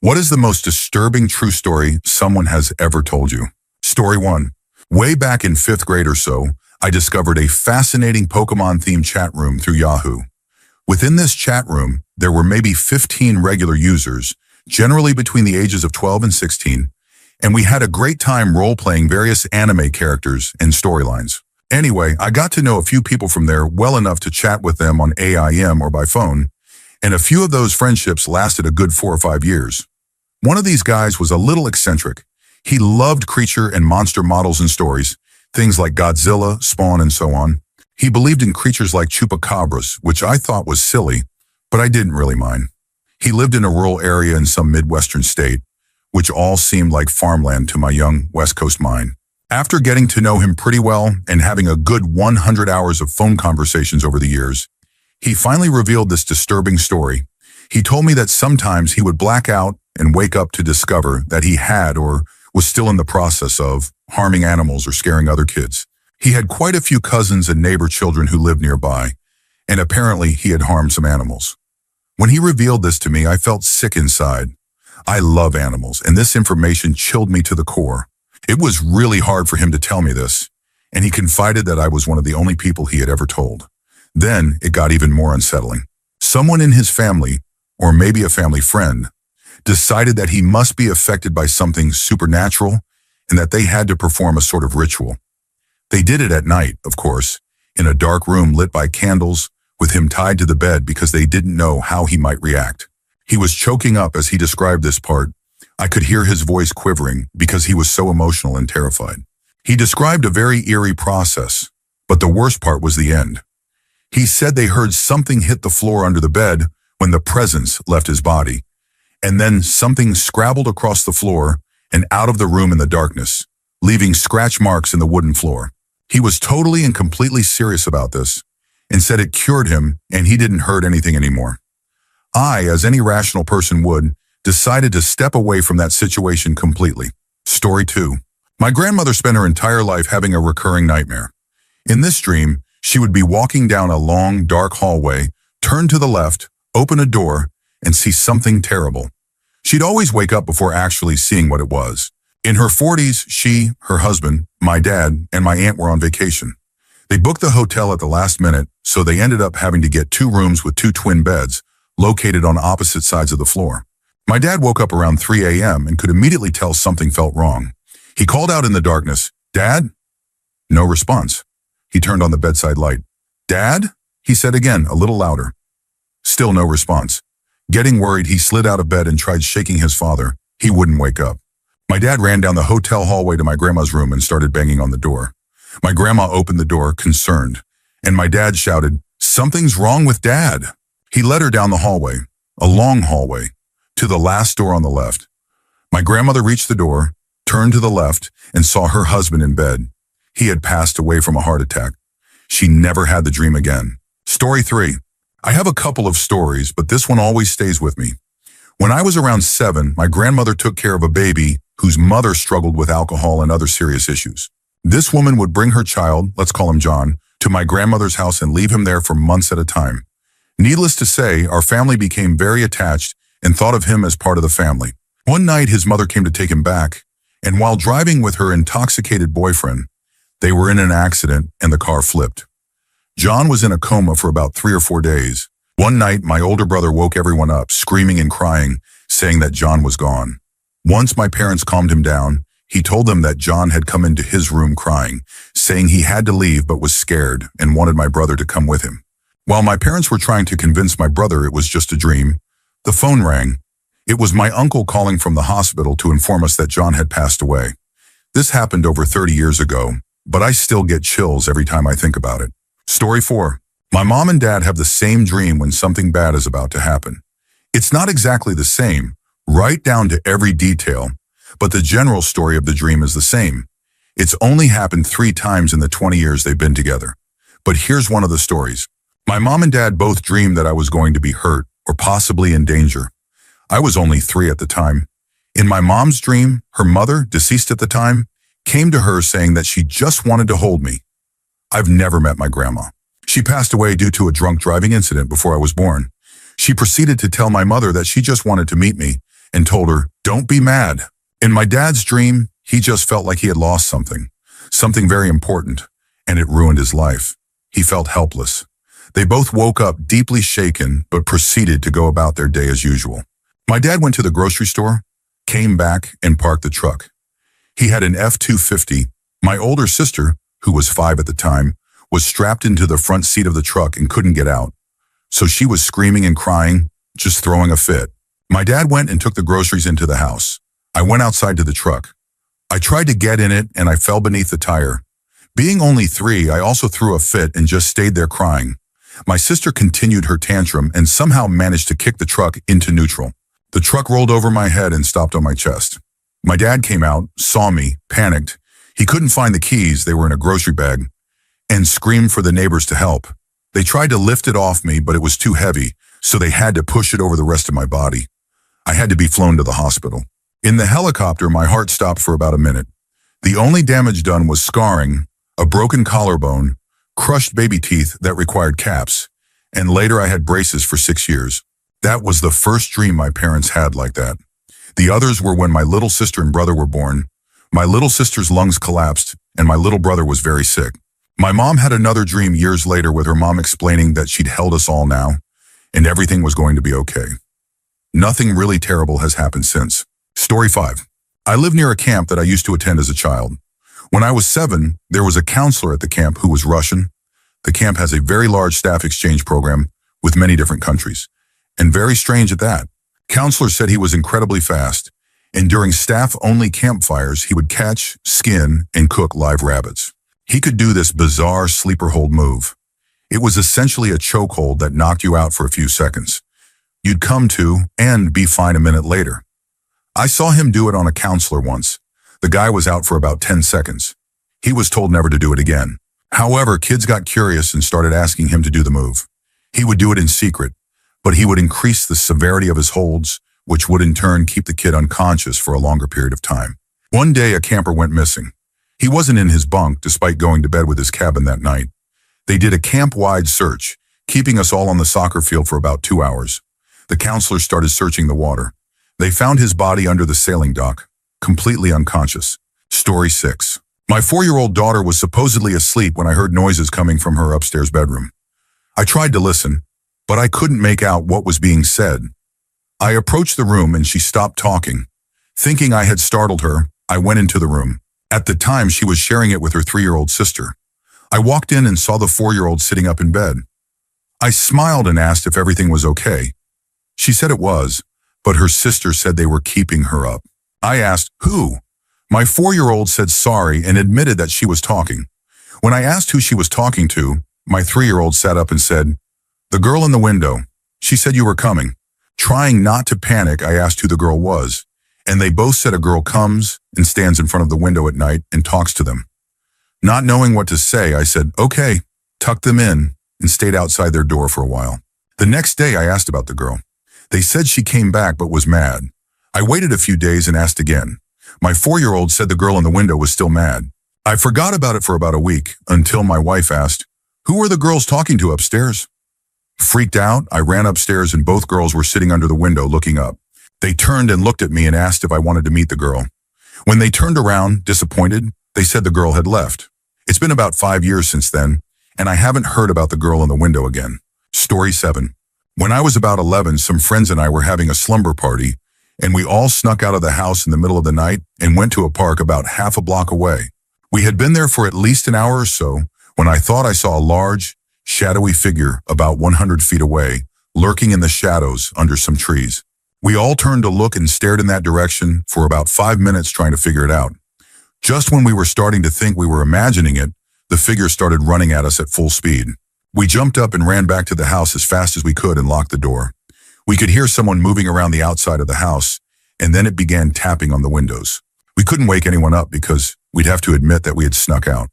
What is the most disturbing true story someone has ever told you? Story 1. Way back in 5th grade or so, I discovered a fascinating Pokemon-themed chat room through Yahoo. Within this chat room, there were maybe 15 regular users, generally between the ages of 12 and 16, and we had a great time role-playing various anime characters and storylines. Anyway, I got to know a few people from there well enough to chat with them on AIM or by phone, and a few of those friendships lasted a good 4 or 5 years. One of these guys was a little eccentric. He loved creature and monster models and stories, things like Godzilla, Spawn, and so on. He believed in creatures like chupacabras, which I thought was silly, but I didn't really mind. He lived in a rural area in some Midwestern state, which all seemed like farmland to my young West Coast mind. After getting to know him pretty well and having a good 100 hours of phone conversations over the years, he finally revealed this disturbing story. He told me that sometimes he would black out and wake up to discover that he had or was still in the process of harming animals or scaring other kids. He had quite a few cousins and neighbor children who lived nearby, and apparently he had harmed some animals. When he revealed this to me, I felt sick inside. I love animals, and this information chilled me to the core. It was really hard for him to tell me this, and he confided that I was one of the only people he had ever told. Then it got even more unsettling. Someone in his family, or maybe a family friend, decided that he must be affected by something supernatural and that they had to perform a sort of ritual. They did it at night, of course, in a dark room lit by candles with him tied to the bed because they didn't know how he might react. He was choking up as he described this part. I could hear his voice quivering because he was so emotional and terrified. He described a very eerie process, but the worst part was the end. He said they heard something hit the floor under the bed when the presence left his body, and then something scrabbled across the floor and out of the room in the darkness, leaving scratch marks in the wooden floor. He was totally and completely serious about this and said it cured him and he didn't hurt anything anymore. I, as any rational person would, decided to step away from that situation completely. Story 2. My grandmother spent her entire life having a recurring nightmare. In this dream, she would be walking down a long, dark hallway, turn to the left, open a door, and see something terrible. She'd always wake up before actually seeing what it was. In her 40s, she, her husband, my dad, and my aunt were on vacation. They booked the hotel at the last minute, so they ended up having to get 2 rooms with 2 twin beds, located on opposite sides of the floor. My dad woke up around 3 a.m. and could immediately tell something felt wrong. He called out in the darkness, "Dad?" No response. He turned on the bedside light. "Dad?" he said again, a little louder. Still no response. Getting worried, he slid out of bed and tried shaking his father. He wouldn't wake up. My dad ran down the hotel hallway to my grandma's room and started banging on the door. My grandma opened the door, concerned, and my dad shouted, "Something's wrong with Dad." He led her down the hallway, a long hallway, to the last door on the left. My grandmother reached the door, turned to the left, and saw her husband in bed. He had passed away from a heart attack. She never had the dream again. Story 3. I have a couple of stories, but this one always stays with me. When I was around 7, my grandmother took care of a baby whose mother struggled with alcohol and other serious issues. This woman would bring her child, let's call him John, to my grandmother's house and leave him there for months at a time. Needless to say, our family became very attached and thought of him as part of the family. One night, his mother came to take him back, and while driving with her intoxicated boyfriend, they were in an accident and the car flipped. John was in a coma for about 3 or 4 days. One night, my older brother woke everyone up, screaming and crying, saying that John was gone. Once my parents calmed him down, he told them that John had come into his room crying, saying he had to leave but was scared and wanted my brother to come with him. While my parents were trying to convince my brother it was just a dream, the phone rang. It was my uncle calling from the hospital to inform us that John had passed away. This happened over 30 years ago, but I still get chills every time I think about it. Story 4. My mom and dad have the same dream when something bad is about to happen. It's not exactly the same, right down to every detail, but the general story of the dream is the same. It's only happened 3 times in the 20 years they've been together. But here's one of the stories. My mom and dad both dreamed that I was going to be hurt or possibly in danger. I was only 3 at the time. In my mom's dream, her mother, deceased at the time, came to her saying that she just wanted to hold me. I've never met my grandma. She passed away due to a drunk driving incident before I was born. She proceeded to tell my mother that she just wanted to meet me, and told her, "Don't be mad." In my dad's dream, he just felt like he had lost something very important, and it ruined his life. He felt helpless. They both woke up deeply shaken, but proceeded to go about their day as usual. My dad went to the grocery store, came back, and parked the truck. He had an F-250. My older sister, who was 5 at the time, was strapped into the front seat of the truck and couldn't get out. So she was screaming and crying, just throwing a fit. My dad went and took the groceries into the house. I went outside to the truck. I tried to get in it and I fell beneath the tire. Being only 3, I also threw a fit and just stayed there crying. My sister continued her tantrum and somehow managed to kick the truck into neutral. The truck rolled over my head and stopped on my chest. My dad came out, saw me, panicked. He couldn't find the keys, they were in a grocery bag, and screamed for the neighbors to help. They tried to lift it off me, but it was too heavy, so they had to push it over the rest of my body. I had to be flown to the hospital. In the helicopter, my heart stopped for about a minute. The only damage done was scarring, a broken collarbone, crushed baby teeth that required caps, and later I had braces for 6 years. That was the first dream my parents had like that. The others were when my little sister and brother were born. My little sister's lungs collapsed, and my little brother was very sick. My mom had another dream years later with her mom explaining that she'd held us all now, and everything was going to be okay. Nothing really terrible has happened since. Story 5. I live near a camp that I used to attend as a child. When I was 7, there was a counselor at the camp who was Russian. The camp has a very large staff exchange program with many different countries, and very strange at that. Counselor said he was incredibly fast, and during staff-only campfires, he would catch, skin, and cook live rabbits. He could do this bizarre sleeper hold move. It was essentially a chokehold that knocked you out for a few seconds. You'd come to and be fine a minute later. I saw him do it on a counselor once. The guy was out for about 10 seconds. He was told never to do it again. However, kids got curious and started asking him to do the move. He would do it in secret, but he would increase the severity of his holds, which would in turn keep the kid unconscious for a longer period of time. One day, a camper went missing. He wasn't in his bunk despite going to bed with his cabin that night. They did a camp-wide search, keeping us all on the soccer field for about 2 hours. The counselors started searching the water. They found his body under the sailing dock, completely unconscious. Story 6. My 4-year-old daughter was supposedly asleep when I heard noises coming from her upstairs bedroom. I tried to listen, but I couldn't make out what was being said. I approached the room and she stopped talking. Thinking I had startled her, I went into the room. At the time, she was sharing it with her 3-year-old sister. I walked in and saw the 4-year-old sitting up in bed. I smiled and asked if everything was okay. She said it was, but her sister said they were keeping her up. I asked, who? My 4-year-old said sorry and admitted that she was talking. When I asked who she was talking to, my 3-year-old sat up and said, "The girl in the window. She said you were coming." Trying not to panic, I asked who the girl was, and they both said a girl comes and stands in front of the window at night and talks to them. Not knowing what to say, I said, "Okay," tucked them in, and stayed outside their door for a while. The next day, I asked about the girl. They said she came back but was mad. I waited a few days and asked again. My 4-year-old said the girl in the window was still mad. I forgot about it for about a week until my wife asked, "Who were the girls talking to upstairs?" Freaked out, I ran upstairs and both girls were sitting under the window looking up. They turned and looked at me and asked if I wanted to meet the girl. When they turned around, disappointed, they said the girl had left. It's been about 5 years since then, and I haven't heard about the girl in the window again. Story 7. When I was about 11, some friends and I were having a slumber party, and we all snuck out of the house in the middle of the night and went to a park about half a block away. We had been there for at least an hour or so when I thought I saw a large, shadowy figure about 100 feet away, lurking in the shadows under some trees. We all turned to look and stared in that direction for about 5 minutes trying to figure it out. Just when we were starting to think we were imagining it, the figure started running at us at full speed. We jumped up and ran back to the house as fast as we could and locked the door. We could hear someone moving around the outside of the house, and then it began tapping on the windows. We couldn't wake anyone up because we'd have to admit that we had snuck out.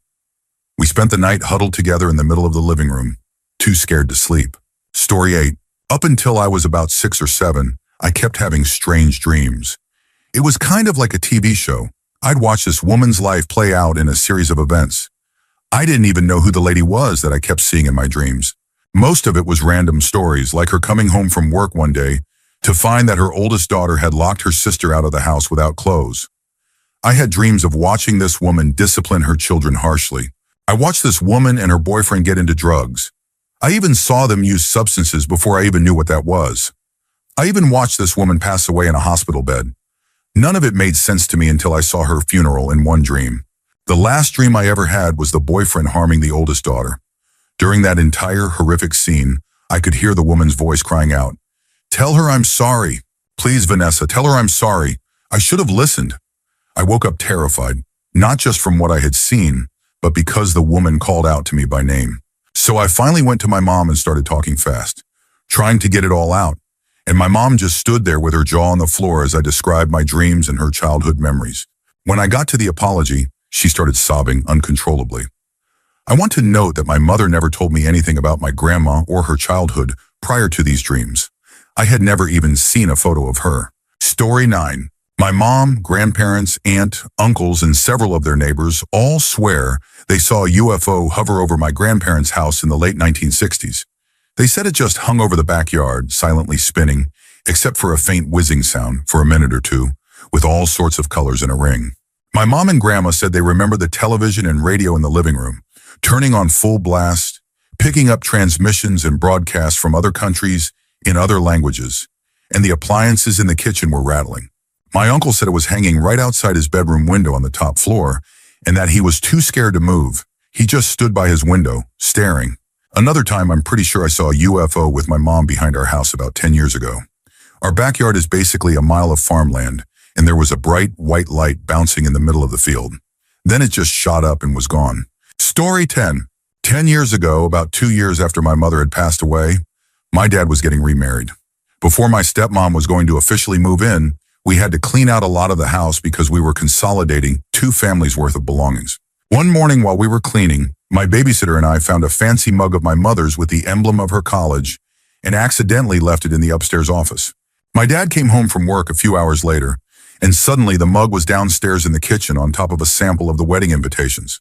We spent the night huddled together in the middle of the living room, too scared to sleep. Story 8. Up until I was about 6 or 7, I kept having strange dreams. It was kind of like a TV show. I'd watch this woman's life play out in a series of events. I didn't even know who the lady was that I kept seeing in my dreams. Most of it was random stories, like her coming home from work one day, to find that her oldest daughter had locked her sister out of the house without clothes. I had dreams of watching this woman discipline her children harshly. I watched this woman and her boyfriend get into drugs. I even saw them use substances before I even knew what that was. I even watched this woman pass away in a hospital bed. None of it made sense to me until I saw her funeral in one dream. The last dream I ever had was the boyfriend harming the oldest daughter. During that entire horrific scene, I could hear the woman's voice crying out, "Tell her I'm sorry. Please, Vanessa, tell her I'm sorry. I should have listened." I woke up terrified, not just from what I had seen, but because the woman called out to me by name. So I finally went to my mom and started talking fast, trying to get it all out. And my mom just stood there with her jaw on the floor as I described my dreams and her childhood memories. When I got to the apology, she started sobbing uncontrollably. I want to note that my mother never told me anything about my grandma or her childhood prior to these dreams. I had never even seen a photo of her. Story 9. My mom, grandparents, aunt, uncles, and several of their neighbors all swear they saw a UFO hover over my grandparents' house in the late 1960s. They said it just hung over the backyard, silently spinning, except for a faint whizzing sound for a minute or two, with all sorts of colors in a ring. My mom and grandma said they remember the television and radio in the living room, turning on full blast, picking up transmissions and broadcasts from other countries in other languages, and the appliances in the kitchen were rattling. My uncle said it was hanging right outside his bedroom window on the top floor, and that he was too scared to move. He just stood by his window, staring. Another time, I'm pretty sure I saw a UFO with my mom behind our house about 10 years ago. Our backyard is basically a mile of farmland, and there was a bright white light bouncing in the middle of the field. Then it just shot up and was gone. Story 10. 10 years ago, about 2 years after my mother had passed away, my dad was getting remarried. Before my stepmom was going to officially move in, we had to clean out a lot of the house because we were consolidating 2 families' worth of belongings. One morning while we were cleaning, my babysitter and I found a fancy mug of my mother's with the emblem of her college and accidentally left it in the upstairs office. My dad came home from work a few hours later, and suddenly the mug was downstairs in the kitchen on top of a sample of the wedding invitations.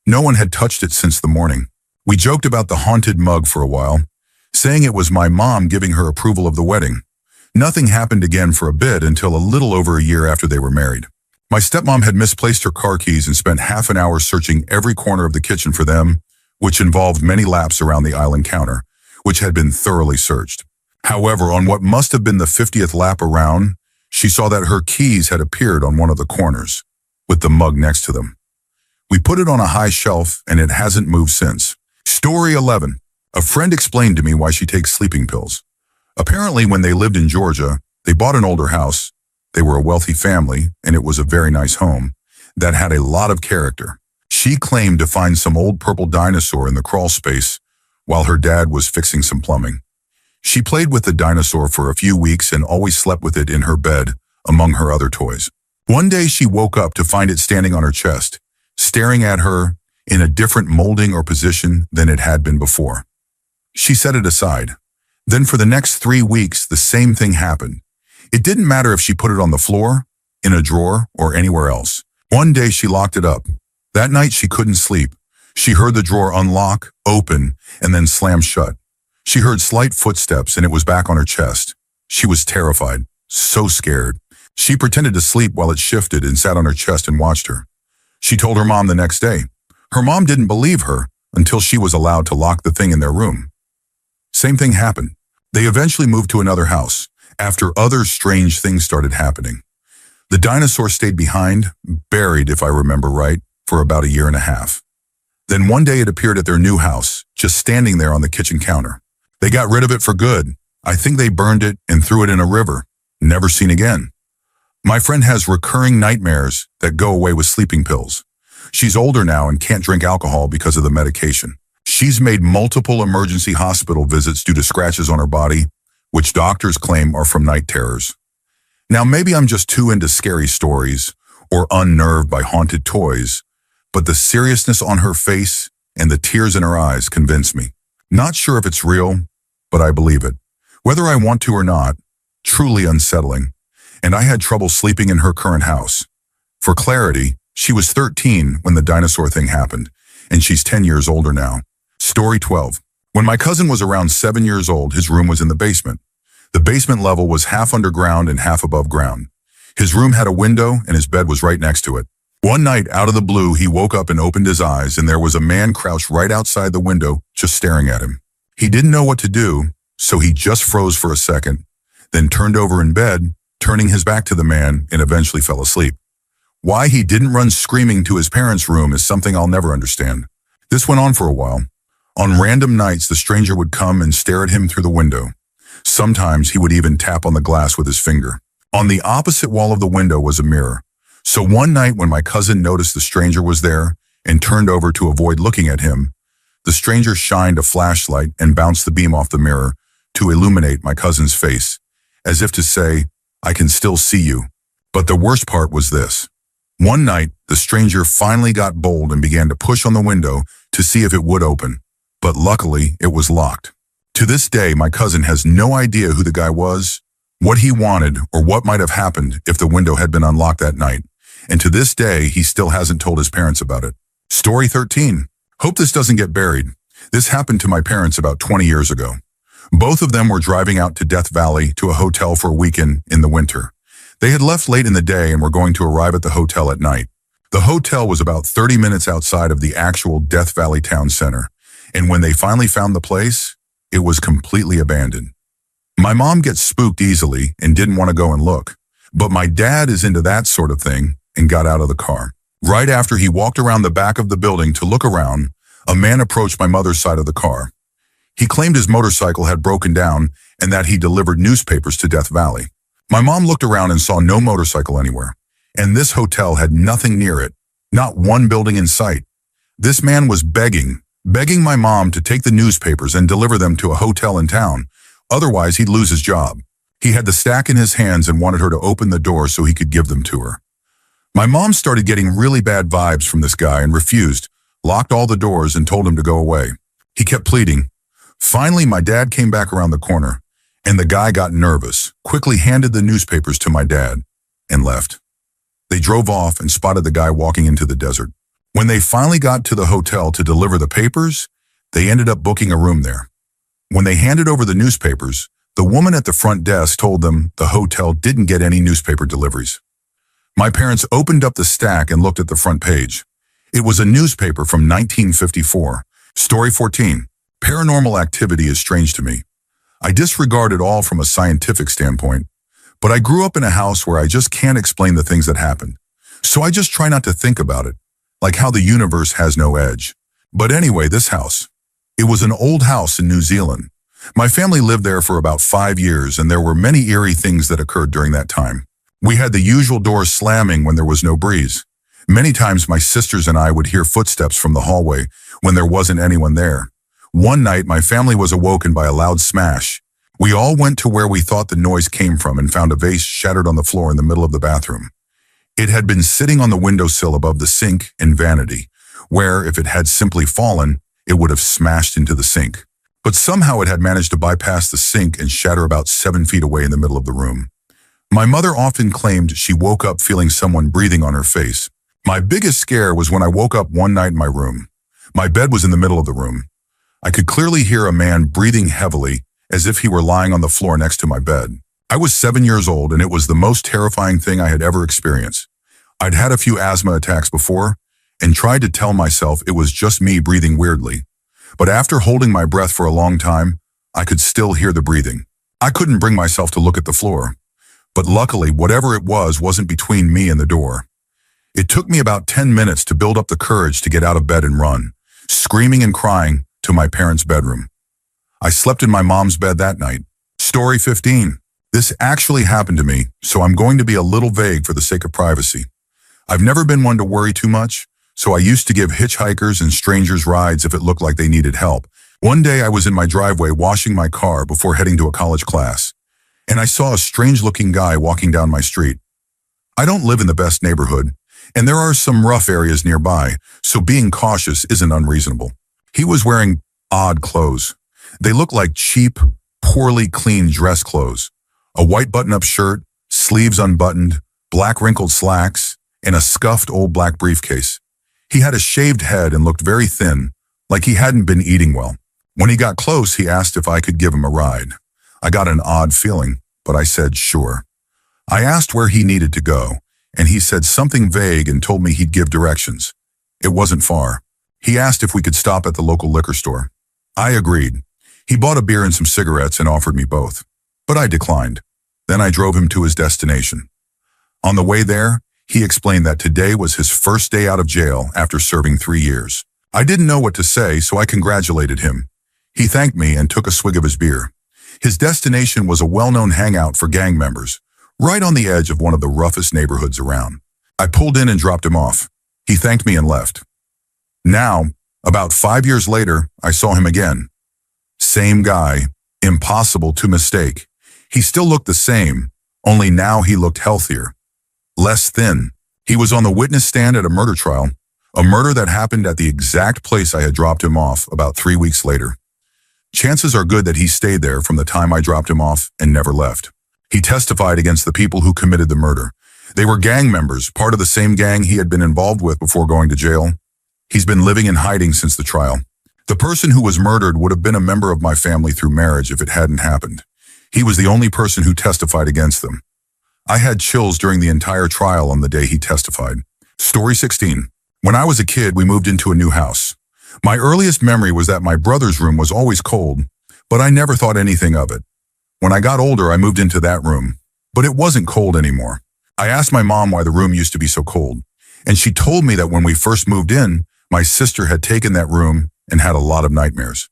No one had touched it since the morning. We joked about the haunted mug for a while, saying it was my mom giving her approval of the wedding. Nothing happened again for a bit until a little over a year after they were married. My stepmom had misplaced her car keys and spent half an hour searching every corner of the kitchen for them, which involved many laps around the island counter, which had been thoroughly searched. However, on what must have been the 50th lap around, she saw that her keys had appeared on one of the corners, with the mug next to them. We put it on a high shelf, and it hasn't moved since. Story 11. A friend explained to me why she takes sleeping pills. Apparently, when they lived in Georgia, they bought an older house. They were a wealthy family, and it was a very nice home that had a lot of character. She claimed to find some old purple dinosaur in the crawl space while her dad was fixing some plumbing. She played with the dinosaur for a few weeks and always slept with it in her bed among her other toys. One day she woke up to find it standing on her chest, staring at her in a different molding or position than it had been before. She set it aside. Then for the next 3 weeks, the same thing happened. It didn't matter if she put it on the floor, in a drawer, or anywhere else. One day she locked it up. That night she couldn't sleep. She heard the drawer unlock, open, and then slam shut. She heard slight footsteps and it was back on her chest. She was terrified, so scared. She pretended to sleep while it shifted and sat on her chest and watched her. She told her mom the next day. Her mom didn't believe her until she was allowed to lock the thing in their room. Same thing happened. They eventually moved to another house after other strange things started happening. The dinosaur stayed behind, buried if I remember right, for about 1.5 years. Then one day it appeared at their new house, just standing there on the kitchen counter. They got rid of it for good. I think they burned it and threw it in a river. Never seen again. My friend has recurring nightmares that go away with sleeping pills. She's older now and can't drink alcohol because of the medication. She's made multiple emergency hospital visits due to scratches on her body, which doctors claim are from night terrors. Now, maybe I'm just too into scary stories or unnerved by haunted toys, but the seriousness on her face and the tears in her eyes convince me. Not sure if it's real, but I believe it. Whether I want to or not, truly unsettling. And I had trouble sleeping in her current house. For clarity, she was 13 when the dinosaur thing happened, and she's 10 years older now. Story 12. When my cousin was around 7 years old, his room was in the basement. The basement level was half underground and half above ground. His room had a window and his bed was right next to it. One night, out of the blue, he woke up and opened his eyes, and there was a man crouched right outside the window, just staring at him. He didn't know what to do, so he just froze for a second, then turned over in bed, turning his back to the man, and eventually fell asleep. Why he didn't run screaming to his parents' room is something I'll never understand. This went on for a while. On random nights, the stranger would come and stare at him through the window. Sometimes he would even tap on the glass with his finger. On the opposite wall of the window was a mirror. So one night when my cousin noticed the stranger was there and turned over to avoid looking at him, the stranger shined a flashlight and bounced the beam off the mirror to illuminate my cousin's face, as if to say, "I can still see you." But the worst part was this. One night, the stranger finally got bold and began to push on the window to see if it would open, but luckily it was locked. To this day, my cousin has no idea who the guy was, what he wanted, or what might have happened if the window had been unlocked that night. And to this day, he still hasn't told his parents about it. Story 13. Hope this doesn't get buried. This happened to my parents about 20 years ago. Both of them were driving out to Death Valley to a hotel for a weekend in the winter. They had left late in the day and were going to arrive at the hotel at night. The hotel was about 30 minutes outside of the actual Death Valley town center, and when they finally found the place, it was completely abandoned. My mom gets spooked easily and didn't want to go and look, but my dad is into that sort of thing and got out of the car. Right after he walked around the back of the building to look around, a man approached my mother's side of the car. He claimed his motorcycle had broken down and that he delivered newspapers to Death Valley. My mom looked around and saw no motorcycle anywhere, and this hotel had nothing near it, not one building in sight. This man was begging my mom to take the newspapers and deliver them to a hotel in town, otherwise he'd lose his job. He had the stack in his hands and wanted her to open the door so he could give them to her. My mom started getting really bad vibes from this guy and refused, locked all the doors and told him to go away. He kept pleading. Finally, my dad came back around the corner, and the guy got nervous, quickly handed the newspapers to my dad, and left. They drove off and spotted the guy walking into the desert. When they finally got to the hotel to deliver the papers, they ended up booking a room there. When they handed over the newspapers, the woman at the front desk told them the hotel didn't get any newspaper deliveries. My parents opened up the stack and looked at the front page. It was a newspaper from 1954. Story 14. Paranormal activity is strange to me. I disregard it all from a scientific standpoint, but I grew up in a house where I just can't explain the things that happened. So I just try not to think about it, like how the universe has no edge. But anyway, this house. It was an old house in New Zealand. My family lived there for about 5 years, and there were many eerie things that occurred during that time. We had the usual doors slamming when there was no breeze. Many times my sisters and I would hear footsteps from the hallway when there wasn't anyone there. One night, my family was awoken by a loud smash. We all went to where we thought the noise came from and found a vase shattered on the floor in the middle of the bathroom. It had been sitting on the windowsill above the sink and vanity, where if it had simply fallen, it would have smashed into the sink. But somehow it had managed to bypass the sink and shatter about 7 feet away in the middle of the room. My mother often claimed she woke up feeling someone breathing on her face. My biggest scare was when I woke up one night in my room. My bed was in the middle of the room. I could clearly hear a man breathing heavily as if he were lying on the floor next to my bed. I was 7 years old, and it was the most terrifying thing I had ever experienced. I'd had a few asthma attacks before and tried to tell myself it was just me breathing weirdly. But after holding my breath for a long time, I could still hear the breathing. I couldn't bring myself to look at the floor. But luckily, whatever it was wasn't between me and the door. It took me about 10 minutes to build up the courage to get out of bed and run, screaming and crying, to my parents' bedroom. I slept in my mom's bed that night. Story 15. This actually happened to me, so I'm going to be a little vague for the sake of privacy. I've never been one to worry too much, so I used to give hitchhikers and strangers rides if it looked like they needed help. One day I was in my driveway washing my car before heading to a college class, and I saw a strange-looking guy walking down my street. I don't live in the best neighborhood, and there are some rough areas nearby, so being cautious isn't unreasonable. He was wearing odd clothes. They looked like cheap, poorly cleaned dress clothes. A white button-up shirt, sleeves unbuttoned, black wrinkled slacks, and a scuffed old black briefcase. He had a shaved head and looked very thin, like he hadn't been eating well. When he got close, he asked if I could give him a ride. I got an odd feeling, but I said sure. I asked where he needed to go, and he said something vague and told me he'd give directions. It wasn't far. He asked if we could stop at the local liquor store. I agreed. He bought a beer and some cigarettes and offered me both, but I declined. Then I drove him to his destination. On the way there, he explained that today was his first day out of jail after serving 3 years. I didn't know what to say, so I congratulated him. He thanked me and took a swig of his beer. His destination was a well-known hangout for gang members, right on the edge of one of the roughest neighborhoods around. I pulled in and dropped him off. He thanked me and left. Now, about 5 years later, I saw him again. Same guy, impossible to mistake. He still looked the same, only now he looked healthier. Less thin. He was on the witness stand at a murder trial, a murder that happened at the exact place I had dropped him off about 3 weeks later. Chances are good that he stayed there from the time I dropped him off and never left. He testified against the people who committed the murder. They were gang members, part of the same gang he had been involved with before going to jail. He's been living in hiding since the trial. The person who was murdered would have been a member of my family through marriage if it hadn't happened. He was the only person who testified against them. I had chills during the entire trial on the day he testified. Story 16. When I was a kid, we moved into a new house. My earliest memory was that my brother's room was always cold, but I never thought anything of it. When I got older, I moved into that room, but it wasn't cold anymore. I asked my mom why the room used to be so cold, and she told me that when we first moved in, my sister had taken that room and had a lot of nightmares.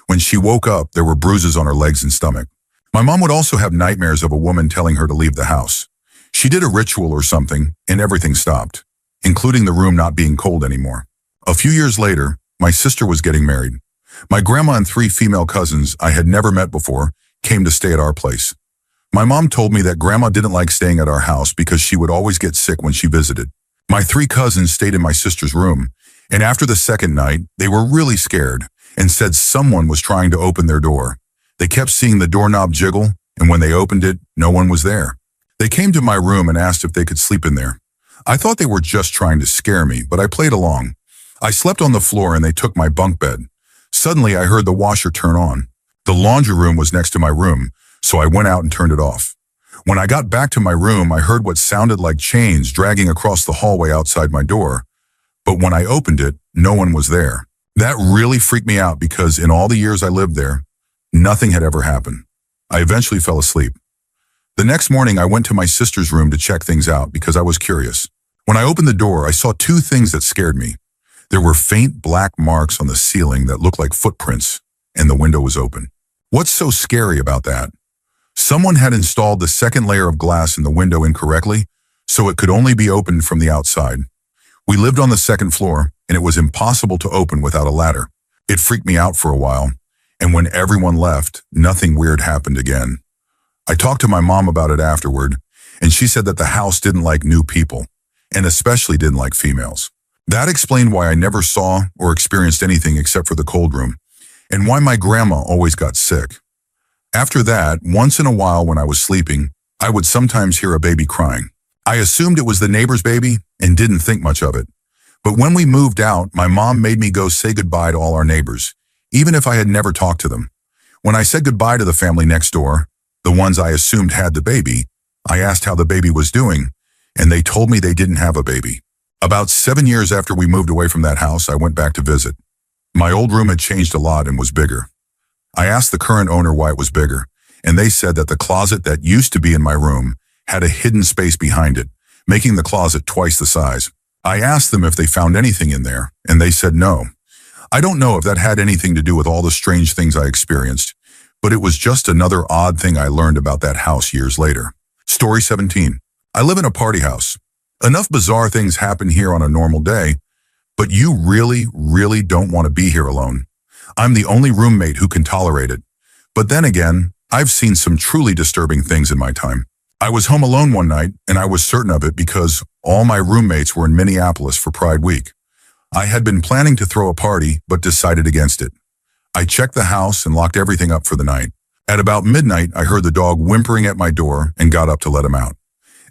When she woke up, there were bruises on her legs and stomach. My mom would also have nightmares of a woman telling her to leave the house. She did a ritual or something, and everything stopped, including the room not being cold anymore. A few years later, my sister was getting married. My grandma and 3 female cousins I had never met before came to stay at our place. My mom told me that grandma didn't like staying at our house because she would always get sick when she visited. My 3 cousins stayed in my sister's room, and after the second night, they were really scared and said someone was trying to open their door. They kept seeing the doorknob jiggle, and when they opened it, no one was there. They came to my room and asked if they could sleep in there. I thought they were just trying to scare me, but I played along. I slept on the floor and they took my bunk bed. Suddenly, I heard the washer turn on. The laundry room was next to my room, so I went out and turned it off. When I got back to my room, I heard what sounded like chains dragging across the hallway outside my door. But when I opened it, no one was there. That really freaked me out because in all the years I lived there, nothing had ever happened. I eventually fell asleep. The next morning, I went to my sister's room to check things out because I was curious. When I opened the door, I saw 2 things that scared me. There were faint black marks on the ceiling that looked like footprints, and the window was open. What's so scary about that? Someone had installed the second layer of glass in the window incorrectly, so it could only be opened from the outside. We lived on the 2nd floor, and it was impossible to open without a ladder. It freaked me out for a while, and when everyone left, nothing weird happened again. I talked to my mom about it afterward, and she said that the house didn't like new people, and especially didn't like females. That explained why I never saw or experienced anything except for the cold room, and why my grandma always got sick. After that, once in a while when I was sleeping, I would sometimes hear a baby crying. I assumed it was the neighbor's baby and didn't think much of it. But when we moved out, my mom made me go say goodbye to all our neighbors, even if I had never talked to them. When I said goodbye to the family next door, the ones I assumed had the baby, I asked how the baby was doing, and they told me they didn't have a baby. About 7 years after we moved away from that house, I went back to visit. My old room had changed a lot and was bigger. I asked the current owner why it was bigger, and they said that the closet that used to be in my room had a hidden space behind it, making the closet twice the size. I asked them if they found anything in there, and they said no. I don't know if that had anything to do with all the strange things I experienced, but it was just another odd thing I learned about that house years later. Story 17. I live in a party house. Enough bizarre things happen here on a normal day, but you really don't want to be here alone. I'm the only roommate who can tolerate it. But then again, I've seen some truly disturbing things in my time. I was home alone one night, and I was certain of it because all my roommates were in Minneapolis for Pride Week. I had been planning to throw a party, but decided against it. I checked the house and locked everything up for the night. At about midnight, I heard the dog whimpering at my door and got up to let him out.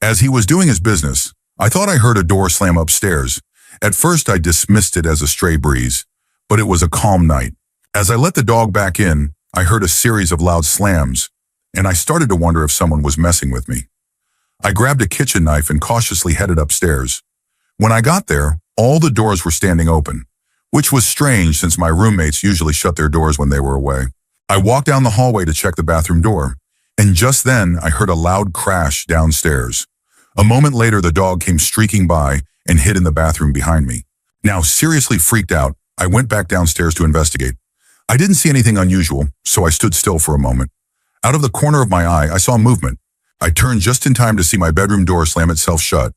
As he was doing his business, I thought I heard a door slam upstairs. At first, I dismissed it as a stray breeze, but it was a calm night. As I let the dog back in, I heard a series of loud slams. and I started to wonder if someone was messing with me. I grabbed a kitchen knife and cautiously headed upstairs. When I got there, all the doors were standing open, which was strange since my roommates usually shut their doors when they were away. I walked down the hallway to check the bathroom door, and just then I heard a loud crash downstairs. A moment later, the dog came streaking by and hid in the bathroom behind me. Now, seriously freaked out, I went back downstairs to investigate. I didn't see anything unusual, so I stood still for a moment. Out of the corner of my eye, I saw movement. I turned just in time to see my bedroom door slam itself shut,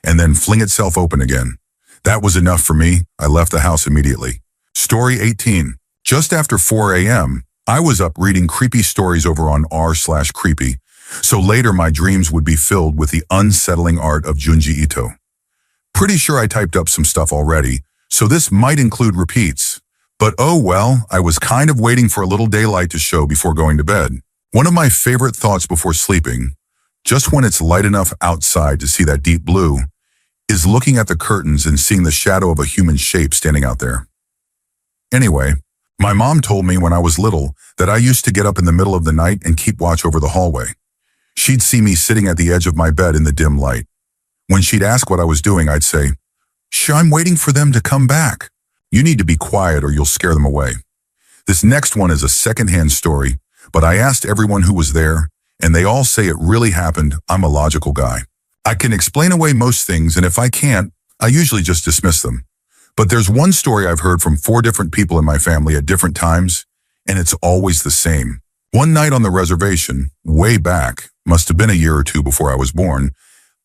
and then fling itself open again. That was enough for me. I left the house immediately. Story 18. Just after 4 a.m., I was up reading creepy stories over on r/creepy, so later my dreams would be filled with the unsettling art of Junji Ito. Pretty sure I typed up some stuff already, so this might include repeats. But oh well, I was kind of waiting for a little daylight to show before going to bed. One of my favorite thoughts before sleeping, just when it's light enough outside to see that deep blue, is looking at the curtains and seeing the shadow of a human shape standing out there. Anyway, my mom told me when I was little that I used to get up in the middle of the night and keep watch over the hallway. She'd see me sitting at the edge of my bed in the dim light. When she'd ask what I was doing, I'd say, I'm waiting for them to come back. You need to be quiet or you'll scare them away. This next one is a secondhand story, but I asked everyone who was there, and they all say it really happened. I'm a logical guy. I can explain away most things, and if I can't, I usually just dismiss them. But there's one story I've heard from 4 different people in my family at different times, and it's always the same. One night on the reservation, way back, must have been a year or 2 before I was born,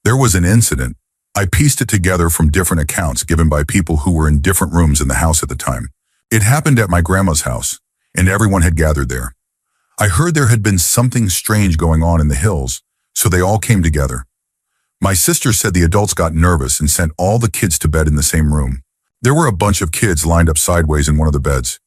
there was an incident. I pieced it together from different accounts given by people who were in different rooms in the house at the time. It happened at my grandma's house, and everyone had gathered there. I heard there had been something strange going on in the hills, so they all came together. My sister said the adults got nervous and sent all the kids to bed in the same room. There were a bunch of kids lined up sideways in one of the beds.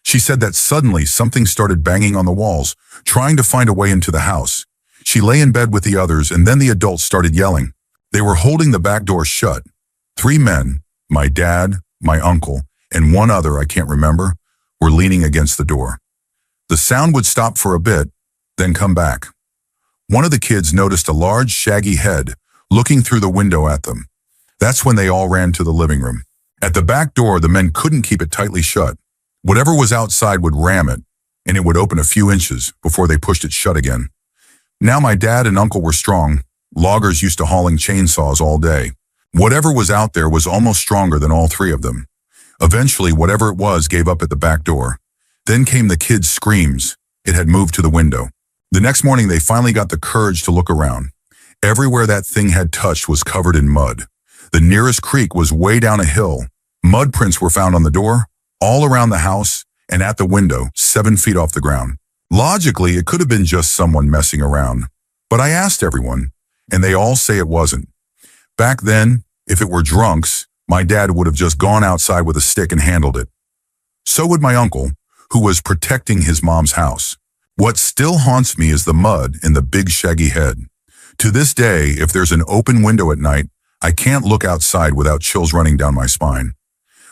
She said that suddenly something started banging on the walls, trying to find a way into the house. She lay in bed with the others, and then the adults started yelling. They were holding the back door shut. 3 men, my dad, my uncle, and one other I can't remember, were leaning against the door. The sound would stop for a bit, then come back. One of the kids noticed a large, shaggy head looking through the window at them. That's when they all ran to the living room. At the back door, the men couldn't keep it tightly shut. Whatever was outside would ram it, and it would open a few inches before they pushed it shut again. Now my dad and uncle were strong. Loggers used to hauling chainsaws all day. Whatever was out there was almost stronger than all 3 of them. Eventually, whatever it was gave up at the back door. Then came the kids' screams. It had moved to the window. The next morning, they finally got the courage to look around. Everywhere that thing had touched was covered in mud. The nearest creek was way down a hill. Mud prints were found on the door, all around the house, and at the window, 7 feet off the ground. Logically, it could have been just someone messing around. But I asked everyone, and they all say it wasn't. Back then, if it were drunks, my dad would have just gone outside with a stick and handled it. So would my uncle, who was protecting his mom's house. What still haunts me is the mud and the big shaggy head. To this day, if there's an open window at night, I can't look outside without chills running down my spine.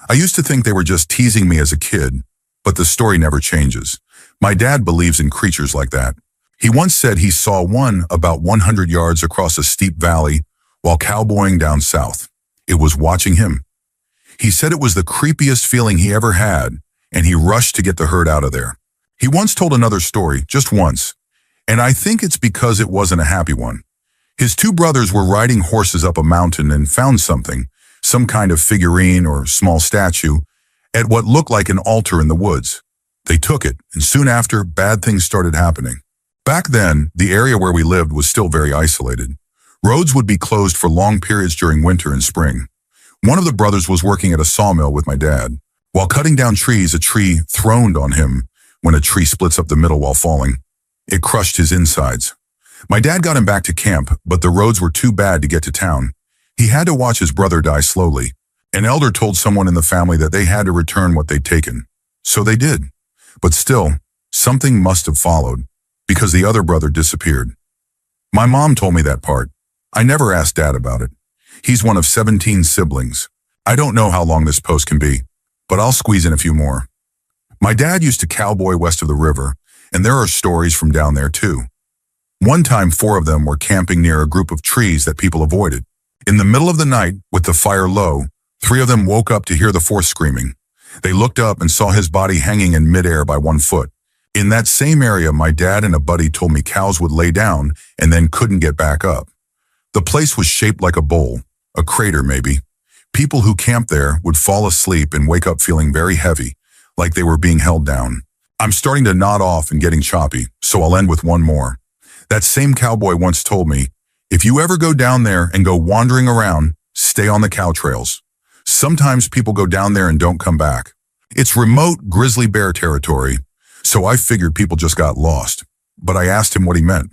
I used to think they were just teasing me as a kid, but the story never changes. My dad believes in creatures like that. He once said he saw one about 100 yards across a steep valley while cowboying down south. It was watching him. He said it was the creepiest feeling he ever had, and he rushed to get the herd out of there. He once told another story, just once, and I think it's because it wasn't a happy one. His 2 brothers were riding horses up a mountain and found something, some kind of figurine or small statue, at what looked like an altar in the woods. They took it, and soon after, bad things started happening. Back then, the area where we lived was still very isolated. Roads would be closed for long periods during winter and spring. One of the brothers was working at a sawmill with my dad. While cutting down trees, a tree throned on him when a tree splits up the middle while falling. It crushed his insides. My dad got him back to camp, but the roads were too bad to get to town. He had to watch his brother die slowly. An elder told someone in the family that they had to return what they'd taken. So they did. But still, something must have followed, because the other brother disappeared. My mom told me that part. I never asked Dad about it. He's one of 17 siblings. I don't know how long this post can be, but I'll squeeze in a few more. My dad used to cowboy west of the river, and there are stories from down there too. One time, 4 of them were camping near a group of trees that people avoided. In the middle of the night, with the fire low, 3 of them woke up to hear the 4th screaming. They looked up and saw his body hanging in midair by 1 foot. In that same area, my dad and a buddy told me cows would lay down and then couldn't get back up. The place was shaped like a bowl, a crater maybe. People who camped there would fall asleep and wake up feeling very heavy, like they were being held down. I'm starting to nod off and getting choppy, so I'll end with one more. That same cowboy once told me, if you ever go down there and go wandering around, stay on the cow trails. Sometimes people go down there and don't come back. It's remote grizzly bear territory, so I figured people just got lost. But I asked him what he meant.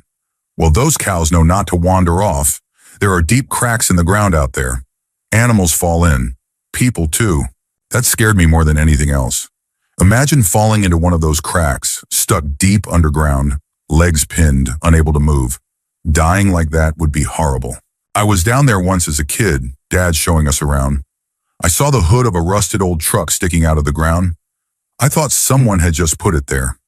Well, those cows know not to wander off. There are deep cracks in the ground out there. Animals fall in. People too. That scared me more than anything else. Imagine falling into one of those cracks, stuck deep underground, legs pinned, unable to move. Dying like that would be horrible. I was down there once as a kid, Dad showing us around. I saw the hood of a rusted old truck sticking out of the ground. I thought someone had just put it there.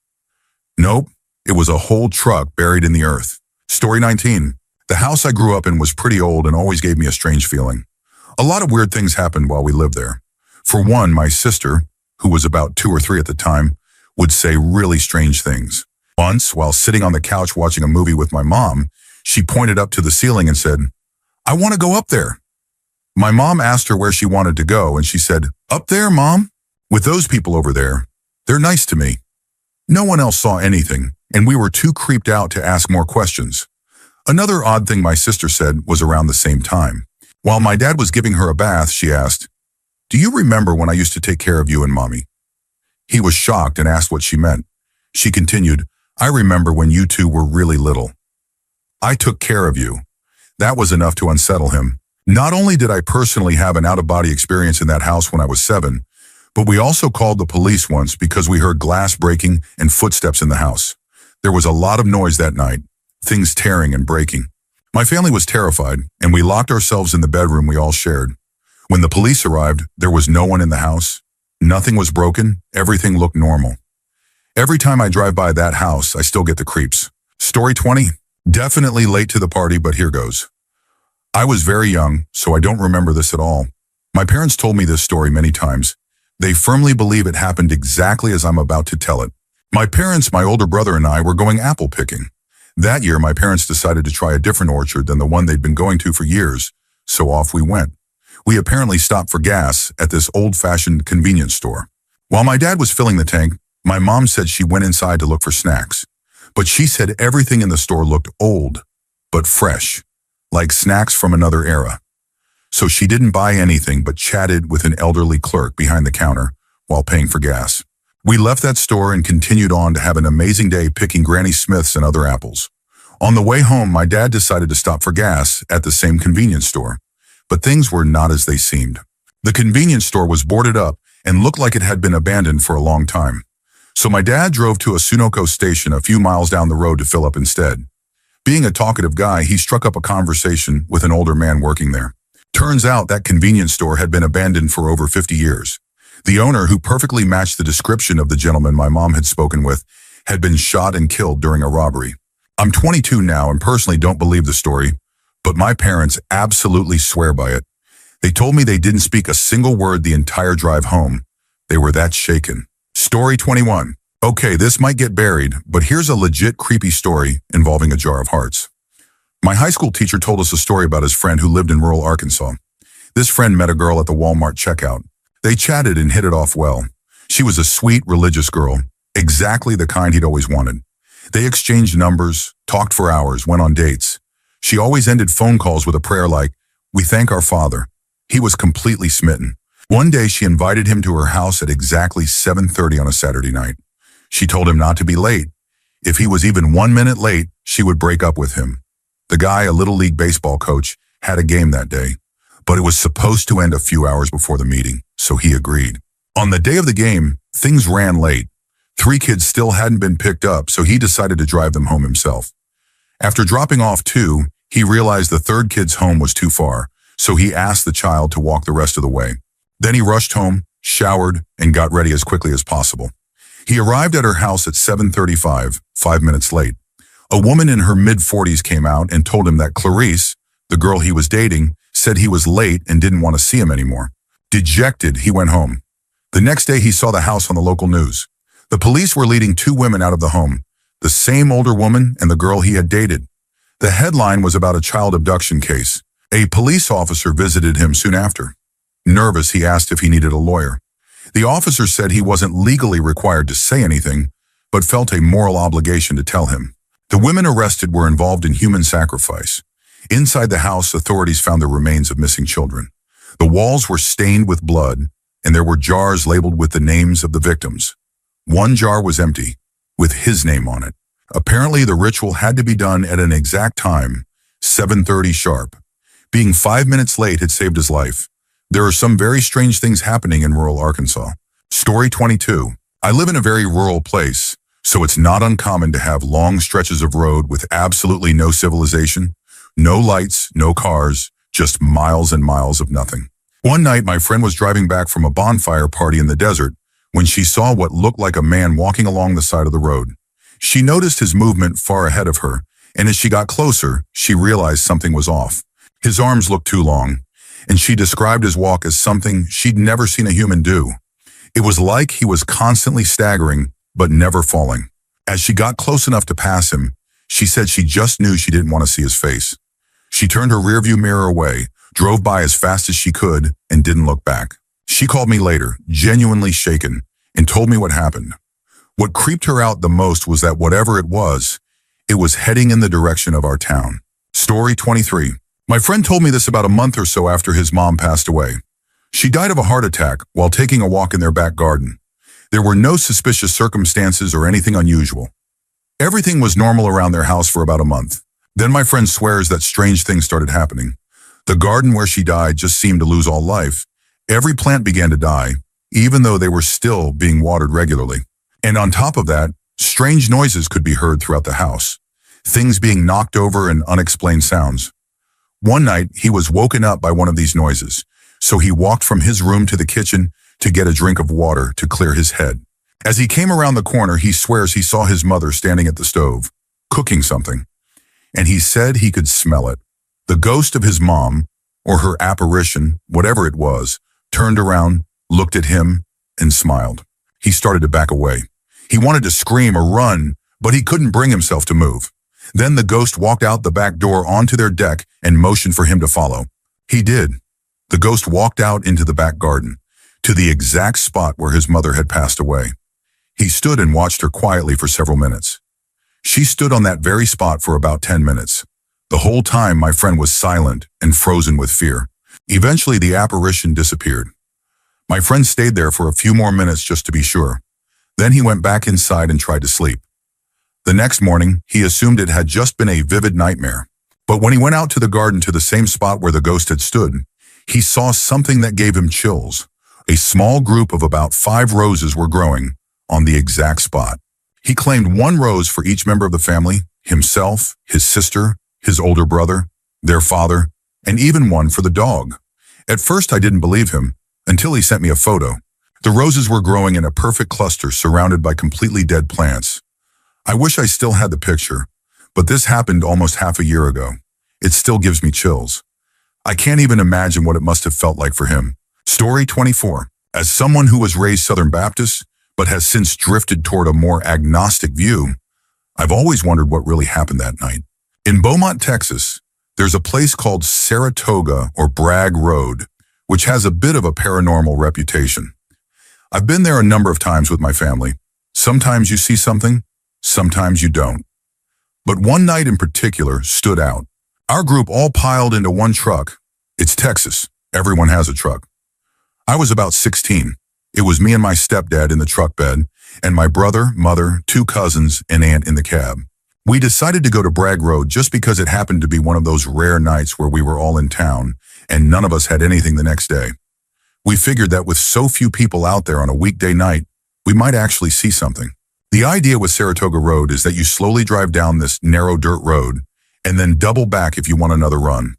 Nope, it was a whole truck buried in the earth. Story 19. The house I grew up in was pretty old and always gave me a strange feeling. A lot of weird things happened while we lived there. For one, my sister, who was about 2 or 3 at the time, would say really strange things. Once, while sitting on the couch watching a movie with my mom, she pointed up to the ceiling and said, "I want to go up there." My mom asked her where she wanted to go, and she said, "Up there, Mom? With those people over there. They're nice to me." No one else saw anything, and we were too creeped out to ask more questions. Another odd thing my sister said was around the same time. While my dad was giving her a bath, she asked, "Do you remember when I used to take care of you and Mommy?" He was shocked and asked what she meant. She continued, "I remember when you two were really little. I took care of you." That was enough to unsettle him. Not only did I personally have an out-of-body experience in that house when I was 7, but we also called the police once because we heard glass breaking and footsteps in the house. There was a lot of noise that night, things tearing and breaking. My family was terrified, and we locked ourselves in the bedroom we all shared. When the police arrived, there was no one in the house. Nothing was broken. Everything looked normal. Every time I drive by that house, I still get the creeps. Story 20. Definitely late to the party, but here goes. I was very young, so I don't remember this at all. My parents told me this story many times. They firmly believe it happened exactly as I'm about to tell it. My parents, my older brother, and I were going apple picking. That year, my parents decided to try a different orchard than the one they'd been going to for years, so off we went. We apparently stopped for gas at this old-fashioned convenience store. While my dad was filling the tank, my mom said she went inside to look for snacks. But she said everything in the store looked old, but fresh, like snacks from another era. So she didn't buy anything but chatted with an elderly clerk behind the counter while paying for gas. We left that store and continued on to have an amazing day picking Granny Smiths and other apples. On the way home, my dad decided to stop for gas at the same convenience store. But things were not as they seemed. The convenience store was boarded up and looked like it had been abandoned for a long time. So my dad drove to a Sunoco station a few miles down the road to fill up instead. Being a talkative guy, he struck up a conversation with an older man working there. Turns out that convenience store had been abandoned for over 50 years. The owner, who perfectly matched the description of the gentleman my mom had spoken with, had been shot and killed during a robbery. I'm 22 now and personally don't believe the story, but my parents absolutely swear by it. They told me they didn't speak a single word the entire drive home. They were that shaken. Story 21. Okay, this might get buried, but here's a legit creepy story involving a jar of hearts. My high school teacher told us a story about his friend who lived in rural Arkansas. This friend met a girl at the Walmart checkout. They chatted and hit it off well. She was a sweet, religious girl, exactly the kind he'd always wanted. They exchanged numbers, talked for hours, went on dates. She always ended phone calls with a prayer like, "We thank our Father." He was completely smitten. One day she invited him to her house at exactly 7:30 on a Saturday night. She told him not to be late. If he was even 1 minute late, she would break up with him. The guy, a Little League baseball coach, had a game that day, but it was supposed to end a few hours before the meeting, so he agreed. On the day of the game, things ran late. 3 kids still hadn't been picked up, so he decided to drive them home himself. After dropping off 2, he realized the 3rd kid's home was too far, so he asked the child to walk the rest of the way. Then he rushed home, showered, and got ready as quickly as possible. He arrived at her house at 7:35, 5 minutes late. A woman in her mid-40s came out and told him that Clarice, the girl he was dating, said he was late and didn't want to see him anymore. Dejected, he went home. The next day he saw the house on the local news. The police were leading two women out of the home, the same older woman and the girl he had dated. The headline was about a child abduction case. A police officer visited him soon after. Nervous, he asked if he needed a lawyer. The officer said he wasn't legally required to say anything, but felt a moral obligation to tell him. The women arrested were involved in human sacrifice. Inside the house, authorities found the remains of missing children. The walls were stained with blood, and there were jars labeled with the names of the victims. One jar was empty, with his name on it. Apparently, the ritual had to be done at an exact time, 7:30 sharp. Being 5 minutes late had saved his life. There are some very strange things happening in rural Arkansas. Story 22. I live in a very rural place, so it's not uncommon to have long stretches of road with absolutely no civilization, no lights, no cars, just miles and miles of nothing. One night, my friend was driving back from a bonfire party in the desert when she saw what looked like a man walking along the side of the road. She noticed his movement far ahead of her, and as she got closer, she realized something was off. His arms looked too long, and she described his walk as something she'd never seen a human do. It was like he was constantly staggering, but never falling. As she got close enough to pass him, she said she just knew she didn't want to see his face. She turned her rearview mirror away, drove by as fast as she could, and didn't look back. She called me later, genuinely shaken, and told me what happened. What creeped her out the most was that whatever it was heading in the direction of our town. Story 23. My friend told me this about a month or so after his mom passed away. She died of a heart attack while taking a walk in their back garden. There were no suspicious circumstances or anything unusual. Everything was normal around their house for about a month. Then my friend swears that strange things started happening. The garden where she died just seemed to lose all life. Every plant began to die, even though they were still being watered regularly. And on top of that, strange noises could be heard throughout the house. Things being knocked over and unexplained sounds. One night, he was woken up by one of these noises, so he walked from his room to the kitchen to get a drink of water to clear his head. As he came around the corner, he swears he saw his mother standing at the stove, cooking something. And he said he could smell it. The ghost of his mom, or her apparition, whatever it was, turned around, looked at him, and smiled. He started to back away. He wanted to scream or run, but he couldn't bring himself to move. Then the ghost walked out the back door onto their deck and motioned for him to follow. He did. The ghost walked out into the back garden, to the exact spot where his mother had passed away. He stood and watched her quietly for several minutes. She stood on that very spot for about 10 minutes. The whole time, my friend was silent and frozen with fear. Eventually, the apparition disappeared. My friend stayed there for a few more minutes just to be sure. Then he went back inside and tried to sleep. The next morning, he assumed it had just been a vivid nightmare. But when he went out to the garden to the same spot where the ghost had stood, he saw something that gave him chills. A small group of about 5 roses were growing on the exact spot. He claimed 1 rose for each member of the family, himself, his sister, his older brother, their father, and even 1 for the dog. At first, I didn't believe him, until he sent me a photo. The roses were growing in a perfect cluster surrounded by completely dead plants. I wish I still had the picture, but this happened almost half a year ago. It still gives me chills. I can't even imagine what it must have felt like for him. Story 24. As someone who was raised Southern Baptist, but has since drifted toward a more agnostic view, I've always wondered what really happened that night. In Beaumont, Texas, there's a place called Saratoga or Bragg Road, which has a bit of a paranormal reputation. I've been there a number of times with my family. Sometimes you see something, sometimes you don't. But one night in particular stood out. Our group all piled into one truck. It's Texas. Everyone has a truck. I was about 16. It was me and my stepdad in the truck bed, and my brother, mother, 2 cousins, and aunt in the cab. We decided to go to Bragg Road just because it happened to be one of those rare nights where we were all in town, and none of us had anything the next day. We figured that with so few people out there on a weekday night, we might actually see something. The idea with Saratoga Road is that you slowly drive down this narrow dirt road and then double back if you want another run.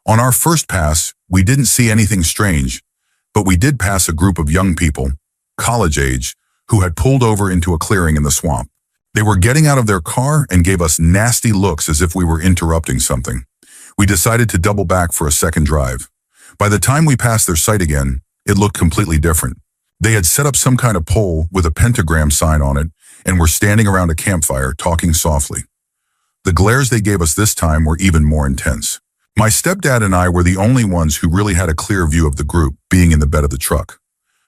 On our first pass, we didn't see anything strange, but we did pass a group of young people, college age, who had pulled over into a clearing in the swamp. They were getting out of their car and gave us nasty looks as if we were interrupting something. We decided to double back for a second drive. By the time we passed their site again, it looked completely different. They had set up some kind of pole with a pentagram sign on it and were standing around a campfire talking softly. The glares they gave us this time were even more intense. My stepdad and I were the only ones who really had a clear view of the group being in the bed of the truck.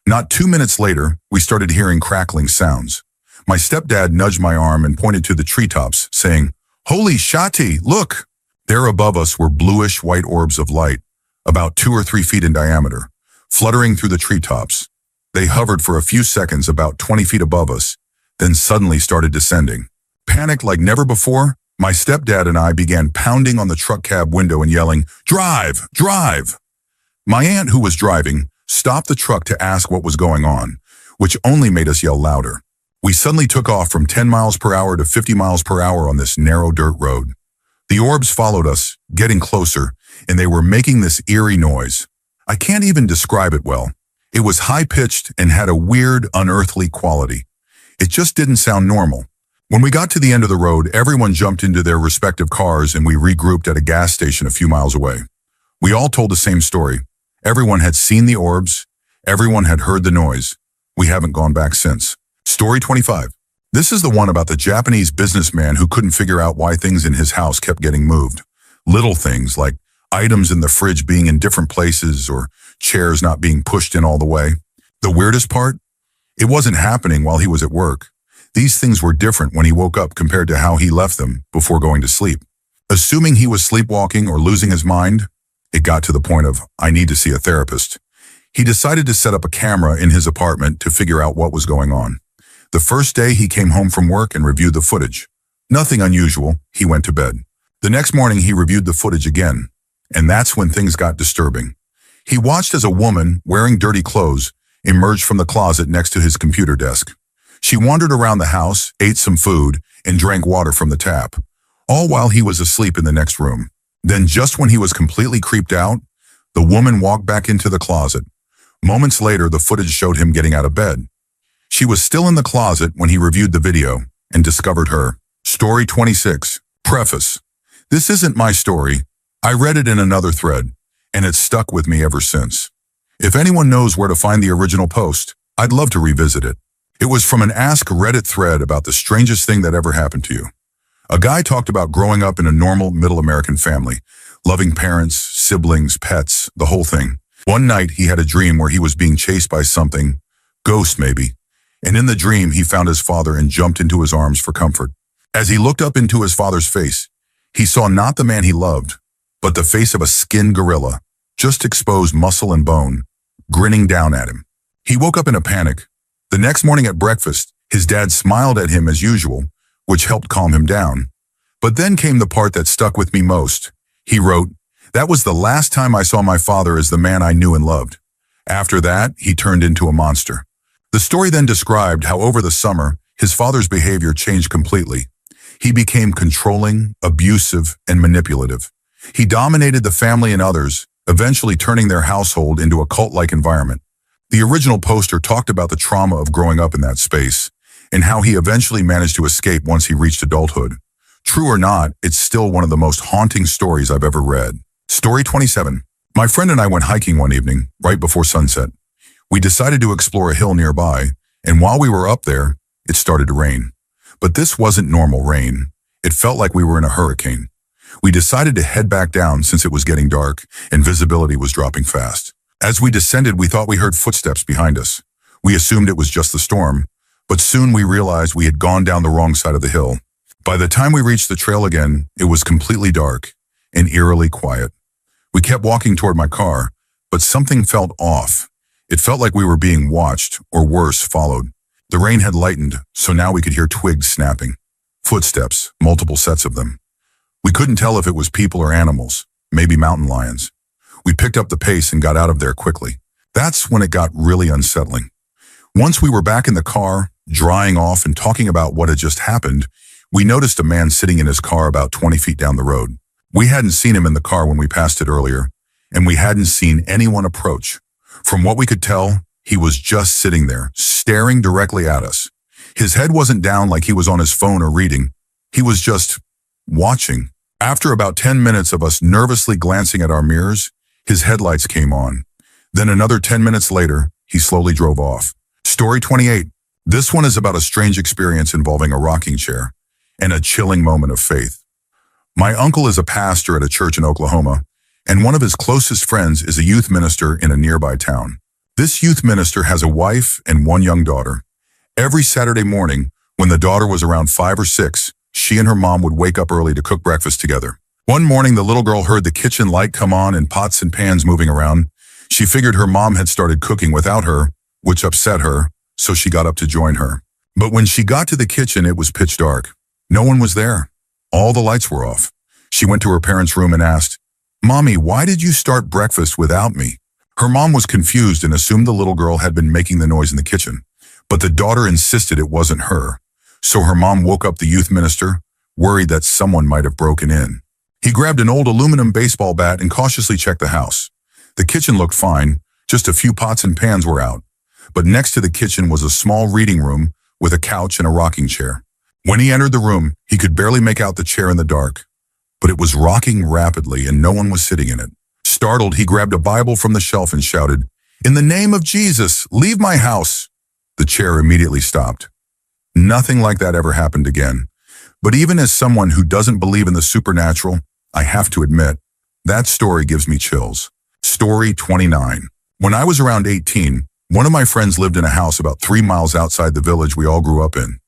Not 2 minutes later, we started hearing crackling sounds. My stepdad nudged my arm and pointed to the treetops, saying, "Holy shati, look!" There above us were bluish-white orbs of light, about 2 or 3 feet in diameter, fluttering through the treetops. They hovered for a few seconds about 20 feet above us, then suddenly started descending. Panicked like never before, my stepdad and I began pounding on the truck cab window and yelling, "Drive! Drive!" My aunt, who was driving, stopped the truck to ask what was going on, which only made us yell louder. We suddenly took off from 10 miles per hour to 50 miles per hour on this narrow dirt road. The orbs followed us, getting closer, and they were making this eerie noise. I can't even describe it well. It was high-pitched and had a weird, unearthly quality. It just didn't sound normal. When we got to the end of the road, everyone jumped into their respective cars and we regrouped at a gas station a few miles away. We all told the same story. Everyone had seen the orbs. Everyone had heard the noise. We haven't gone back since. Story 25. This is the one about the Japanese businessman who couldn't figure out why things in his house kept getting moved. Little things like items in the fridge being in different places or chairs not being pushed in all the way. The weirdest part? It wasn't happening while he was at work. These things were different when he woke up compared to how he left them before going to sleep. Assuming he was sleepwalking or losing his mind, it got to the point of, I need to see a therapist. He decided to set up a camera in his apartment to figure out what was going on. The first day he came home from work and reviewed the footage. Nothing unusual, he went to bed. The next morning he reviewed the footage again, and that's when things got disturbing. He watched as a woman, wearing dirty clothes, emerged from the closet next to his computer desk. She wandered around the house, ate some food, and drank water from the tap, all while he was asleep in the next room. Then just when he was completely creeped out, the woman walked back into the closet. Moments later, the footage showed him getting out of bed. She was still in the closet when he reviewed the video and discovered her. Story 26. Preface. This isn't my story. I read it in another thread, and it's stuck with me ever since. If anyone knows where to find the original post, I'd love to revisit it. It was from an Ask Reddit thread about the strangest thing that ever happened to you. A guy talked about growing up in a normal middle American family, loving parents, siblings, pets, the whole thing. One night he had a dream where he was being chased by something, ghost maybe, and in the dream he found his father and jumped into his arms for comfort. As he looked up into his father's face, he saw not the man he loved, but the face of a skinned gorilla, just exposed muscle and bone, grinning down at him. He woke up in a panic. The next morning at breakfast, his dad smiled at him as usual, which helped calm him down. But then came the part that stuck with me most. He wrote, "That was the last time I saw my father as the man I knew and loved. After that, he turned into a monster." The story then described how over the summer, his father's behavior changed completely. He became controlling, abusive, and manipulative. He dominated the family and others, eventually turning their household into a cult-like environment. The original poster talked about the trauma of growing up in that space, and how he eventually managed to escape once he reached adulthood. True or not, it's still one of the most haunting stories I've ever read. Story 27. My friend and I went hiking one evening, right before sunset. We decided to explore a hill nearby, and while we were up there, it started to rain. But this wasn't normal rain. It felt like we were in a hurricane. We decided to head back down since it was getting dark and visibility was dropping fast. As we descended, we thought we heard footsteps behind us. We assumed it was just the storm, but soon we realized we had gone down the wrong side of the hill. By the time we reached the trail again, it was completely dark and eerily quiet. We kept walking toward my car, but something felt off. It felt like we were being watched, or worse, followed. The rain had lightened, so now we could hear twigs snapping. Footsteps, multiple sets of them. We couldn't tell if it was people or animals, maybe mountain lions. We picked up the pace and got out of there quickly. That's when it got really unsettling. Once we were back in the car, drying off and talking about what had just happened, we noticed a man sitting in his car about 20 feet down the road. We hadn't seen him in the car when we passed it earlier, and we hadn't seen anyone approach. From what we could tell, he was just sitting there, staring directly at us. His head wasn't down like he was on his phone or reading. He was just watching. After about 10 minutes of us nervously glancing at our mirrors, his headlights came on. Then another 10 minutes later, he slowly drove off. Story 28. This one is about a strange experience involving a rocking chair and a chilling moment of faith. My uncle is a pastor at a church in Oklahoma, and one of his closest friends is a youth minister in a nearby town. This youth minister has a wife and one young daughter. Every Saturday morning, when the daughter was around 5 or 6, she and her mom would wake up early to cook breakfast together. One morning, the little girl heard the kitchen light come on and pots and pans moving around. She figured her mom had started cooking without her, which upset her, so she got up to join her. But when she got to the kitchen, it was pitch dark. No one was there. All the lights were off. She went to her parents' room and asked, "Mommy, why did you start breakfast without me?" Her mom was confused and assumed the little girl had been making the noise in the kitchen. But the daughter insisted it wasn't her. So her mom woke up the youth minister, worried that someone might have broken in. He grabbed an old aluminum baseball bat and cautiously checked the house. The kitchen looked fine, just a few pots and pans were out. But next to the kitchen was a small reading room with a couch and a rocking chair. When he entered the room, he could barely make out the chair in the dark. But it was rocking rapidly and no one was sitting in it. Startled, he grabbed a Bible from the shelf and shouted, "In the name of Jesus, leave my house." The chair immediately stopped. Nothing like that ever happened again. But even as someone who doesn't believe in the supernatural, I have to admit, that story gives me chills. Story 29. When I was around 18, one of my friends lived in a house about 3 miles outside the village we all grew up in.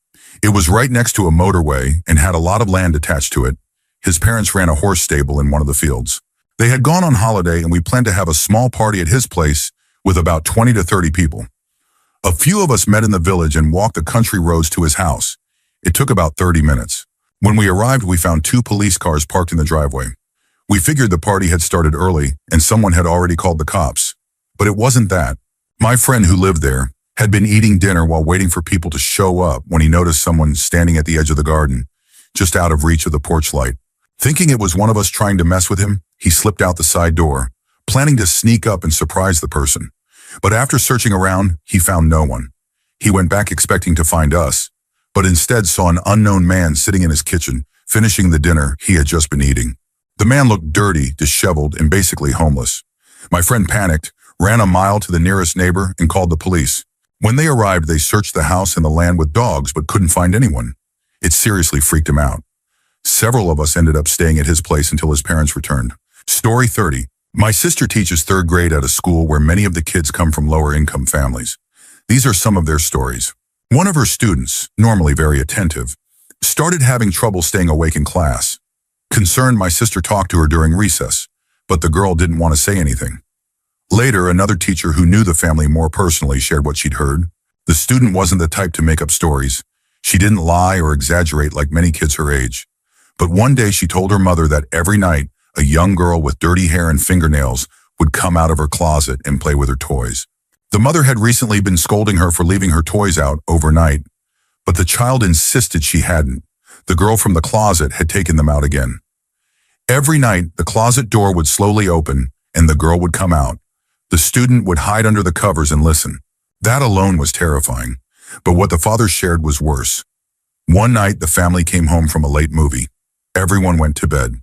It was right next to a motorway and had a lot of land attached to it. His parents ran a horse stable in one of the fields. They had gone on holiday and we planned to have a small party at his place with about 20 to 30 people. A few of us met in the village and walked the country roads to his house. It took about 30 minutes. When we arrived, we found 2 police cars parked in the driveway. We figured the party had started early and someone had already called the cops. But it wasn't that. My friend who lived there had been eating dinner while waiting for people to show up when he noticed someone standing at the edge of the garden, just out of reach of the porch light. Thinking it was one of us trying to mess with him, he slipped out the side door, planning to sneak up and surprise the person. But after searching around, he found no one. He went back expecting to find us, but instead saw an unknown man sitting in his kitchen, finishing the dinner he had just been eating. The man looked dirty, disheveled, and basically homeless. My friend panicked, ran a mile to the nearest neighbor, and called the police. When they arrived, they searched the house and the land with dogs, but couldn't find anyone. It seriously freaked him out. Several of us ended up staying at his place until his parents returned. Story 30. My sister teaches 3rd grade at a school where many of the kids come from lower-income families. These are some of their stories. One of her students, normally very attentive, started having trouble staying awake in class. Concerned, my sister talked to her during recess, but the girl didn't want to say anything. Later, another teacher who knew the family more personally shared what she'd heard. The student wasn't the type to make up stories. She didn't lie or exaggerate like many kids her age. But one day she told her mother that every night, a young girl with dirty hair and fingernails would come out of her closet and play with her toys. The mother had recently been scolding her for leaving her toys out overnight, but the child insisted she hadn't. The girl from the closet had taken them out again. Every night, the closet door would slowly open and the girl would come out. The student would hide under the covers and listen. That alone was terrifying, but what the father shared was worse. One night, the family came home from a late movie. Everyone went to bed.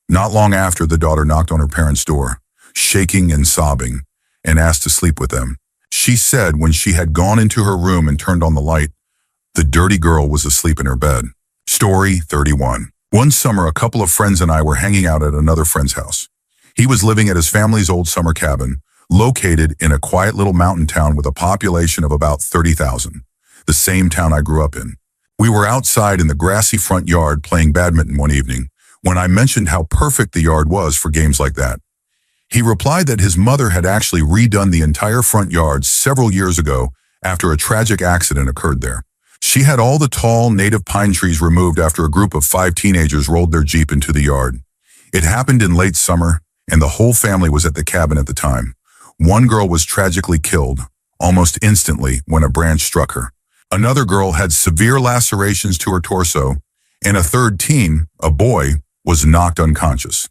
Not long after, the daughter knocked on her parents' door, shaking and sobbing, and asked to sleep with them. She said when she had gone into her room and turned on the light, the dirty girl was asleep in her bed. Story 31. One summer, a couple of friends and I were hanging out at another friend's house. He was living at his family's old summer cabin, located in a quiet little mountain town with a population of about 30,000, the same town I grew up in. We were outside in the grassy front yard playing badminton one evening when I mentioned how perfect the yard was for games like that. He replied that his mother had actually redone the entire front yard several years ago after a tragic accident occurred there. She had all the tall native pine trees removed after a group of 5 teenagers rolled their Jeep into the yard. It happened in late summer, and the whole family was at the cabin at the time. One girl was tragically killed, almost instantly, when a branch struck her. Another girl had severe lacerations to her torso, and a third teen, a boy, was knocked unconscious.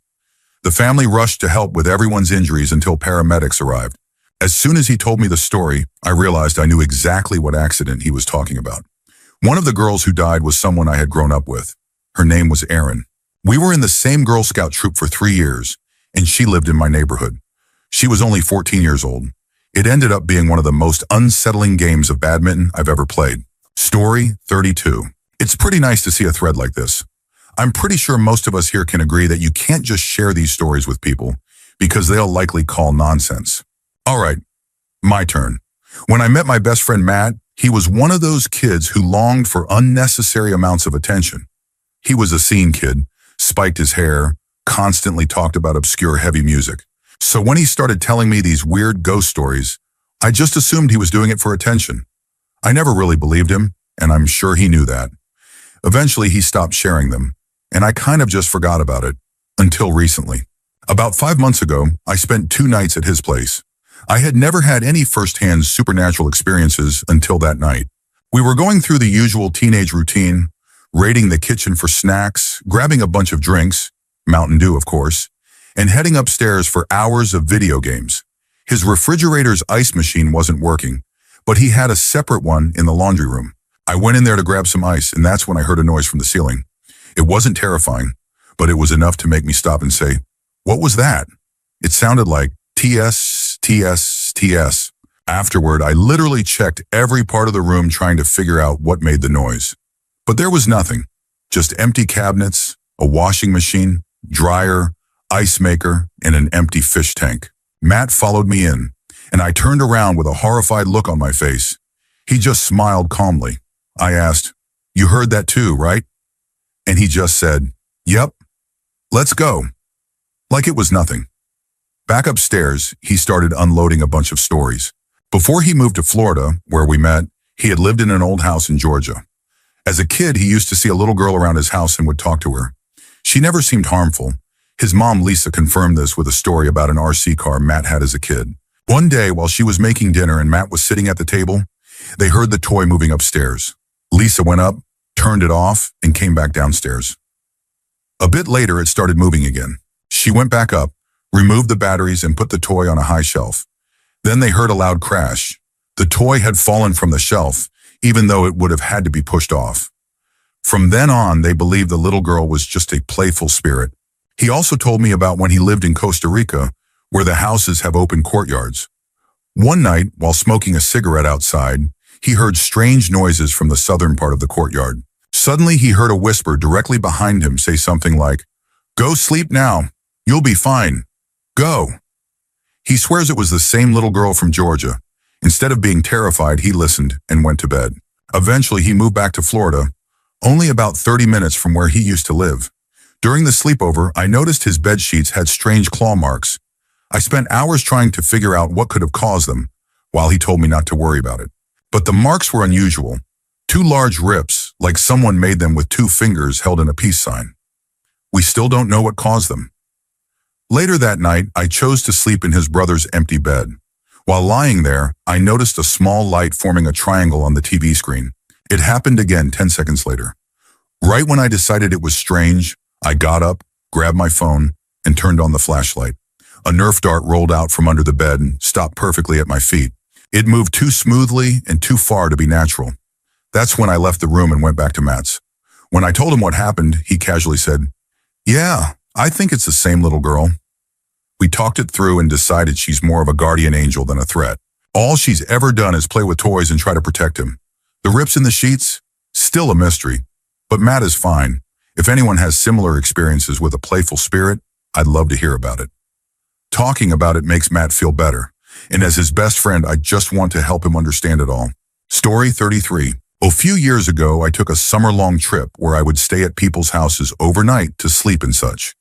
The family rushed to help with everyone's injuries until paramedics arrived. As soon as he told me the story, I realized I knew exactly what accident he was talking about. One of the girls who died was someone I had grown up with. Her name was Erin. We were in the same Girl Scout troop for 3 years, and she lived in my neighborhood. She was only 14 years old. It ended up being one of the most unsettling games of badminton I've ever played. Story 32. It's pretty nice to see a thread like this. I'm pretty sure most of us here can agree that you can't just share these stories with people because they'll likely call nonsense. All right, my turn. When I met my best friend Matt, he was one of those kids who longed for unnecessary amounts of attention. He was a scene kid, spiked his hair, constantly talked about obscure heavy music. So when he started telling me these weird ghost stories, I just assumed he was doing it for attention. I never really believed him, and I'm sure he knew that. Eventually, he stopped sharing them, and I kind of just forgot about it, until recently. About 5 months ago, I spent 2 nights at his place. I had never had any first-hand supernatural experiences until that night. We were going through the usual teenage routine, raiding the kitchen for snacks, grabbing a bunch of drinks, Mountain Dew of course, and heading upstairs for hours of video games. His refrigerator's ice machine wasn't working, but he had a separate one in the laundry room. I went in there to grab some ice, and that's when I heard a noise from the ceiling. It wasn't terrifying, but it was enough to make me stop and say, "What was that?" It sounded like TS, TS, TS. Afterward, I literally checked every part of the room trying to figure out what made the noise. But there was nothing, just empty cabinets, a washing machine, dryer, ice maker, and an empty fish tank. Matt followed me in, and I turned around with a horrified look on my face. He just smiled calmly. I asked, "You heard that too, right?" And he just said, "Yep, let's go." Like it was nothing. Back upstairs, he started unloading a bunch of stories. Before he moved to Florida, where we met, he had lived in an old house in Georgia. As a kid, he used to see a little girl around his house and would talk to her. She never seemed harmful. His mom, Lisa, confirmed this with a story about an RC car Matt had as a kid. One day, while she was making dinner and Matt was sitting at the table, they heard the toy moving upstairs. Lisa went up, turned it off, and came back downstairs. A bit later, it started moving again. She went back up, removed the batteries, and put the toy on a high shelf. Then they heard a loud crash. The toy had fallen from the shelf, even though it would have had to be pushed off. From then on, they believed the little girl was just a playful spirit. He also told me about when he lived in Costa Rica, where the houses have open courtyards. One night, while smoking a cigarette outside, he heard strange noises from the southern part of the courtyard. Suddenly, he heard a whisper directly behind him say something like, "Go sleep now. You'll be fine. Go." He swears it was the same little girl from Georgia. Instead of being terrified, he listened and went to bed. Eventually, he moved back to Florida, only about 30 minutes from where he used to live. During the sleepover, I noticed his bed sheets had strange claw marks. I spent hours trying to figure out what could have caused them, while he told me not to worry about it. But the marks were unusual. 2 large rips, like someone made them with 2 fingers held in a peace sign. We still don't know what caused them. Later that night, I chose to sleep in his brother's empty bed. While lying there, I noticed a small light forming a triangle on the TV screen. It happened again 10 seconds later. Right when I decided it was strange, I got up, grabbed my phone, and turned on the flashlight. A Nerf dart rolled out from under the bed and stopped perfectly at my feet. It moved too smoothly and too far to be natural. That's when I left the room and went back to Matt's. When I told him what happened, he casually said, "Yeah, I think it's the same little girl." We talked it through and decided she's more of a guardian angel than a threat. All she's ever done is play with toys and try to protect him. The rips in the sheets? Still a mystery. But Matt is fine. If anyone has similar experiences with a playful spirit, I'd love to hear about it. Talking about it makes Matt feel better. And as his best friend, I just want to help him understand it all. Story 33. A few years ago, I took a summer-long trip where I would stay at people's houses overnight to sleep and such.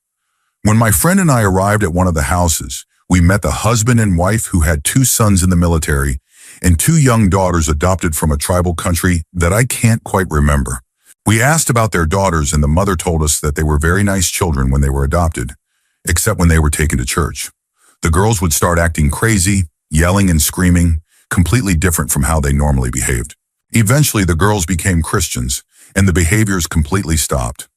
When my friend and I arrived at one of the houses, we met the husband and wife who had 2 sons in the military and 2 young daughters adopted from a tribal country that I can't quite remember. We asked about their daughters, and the mother told us that they were very nice children when they were adopted, except when they were taken to church. The girls would start acting crazy, yelling and screaming, completely different from how they normally behaved. Eventually, the girls became Christians, and the behaviors completely stopped.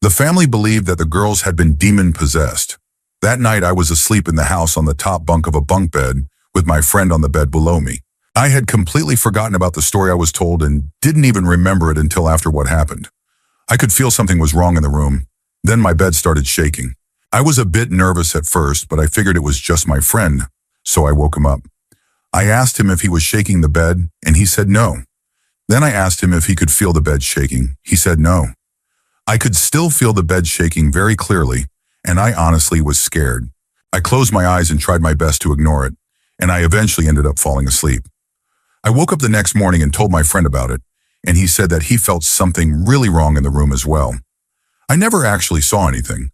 The family believed that the girls had been demon-possessed. That night, I was asleep in the house on the top bunk of a bunk bed with my friend on the bed below me. I had completely forgotten about the story I was told and didn't even remember it until after what happened. I could feel something was wrong in the room. Then my bed started shaking. I was a bit nervous at first, but I figured it was just my friend, so I woke him up. I asked him if he was shaking the bed, and he said no. Then I asked him if he could feel the bed shaking. He said no. I could still feel the bed shaking very clearly, and I honestly was scared. I closed my eyes and tried my best to ignore it, and I eventually ended up falling asleep. I woke up the next morning and told my friend about it, and he said that he felt something really wrong in the room as well. I never actually saw anything,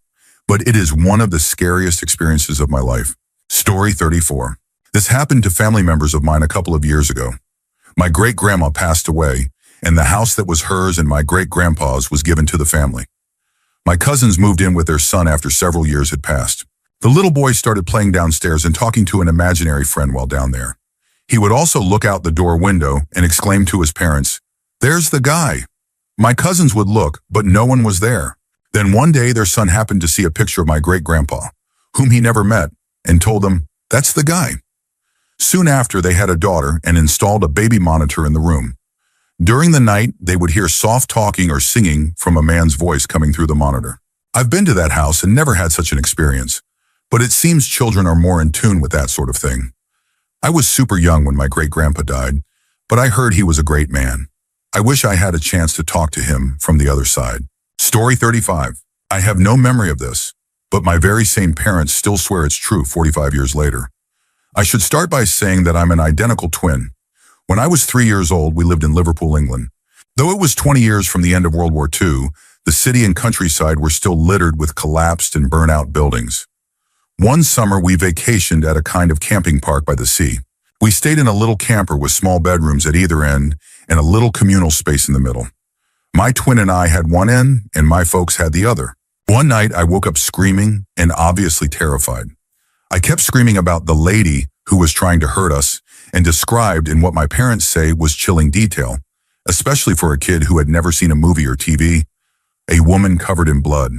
but it is one of the scariest experiences of my life. Story 34. This happened to family members of mine a couple of years ago. My great-grandma passed away, and the house that was hers and my great-grandpa's was given to the family. My cousins moved in with their son after several years had passed. The little boy started playing downstairs and talking to an imaginary friend while down there. He would also look out the door window and exclaim to his parents, "There's the guy." My cousins would look, but no one was there. Then one day their son happened to see a picture of my great-grandpa, whom he never met, and told them, "That's the guy." Soon after, they had a daughter and installed a baby monitor in the room. During the night, they would hear soft talking or singing from a man's voice coming through the monitor. I've been to that house and never had such an experience, but it seems children are more in tune with that sort of thing. I was super young when my great-grandpa died, but I heard he was a great man. I wish I had a chance to talk to him from the other side. Story 35. I have no memory of this, but my very same parents still swear it's true 45 years later. I should start by saying that I'm an identical twin. When I was 3 years old, we lived in Liverpool, England. Though it was 20 years from the end of World War II, the city and countryside were still littered with collapsed and burnt-out buildings. One summer, we vacationed at a kind of camping park by the sea. We stayed in a little camper with small bedrooms at either end and a little communal space in the middle. My twin and I had one end, and my folks had the other. One night, I woke up screaming and obviously terrified. I kept screaming about the lady who was trying to hurt us and described in what my parents say was chilling detail, especially for a kid who had never seen a movie or TV, a woman covered in blood.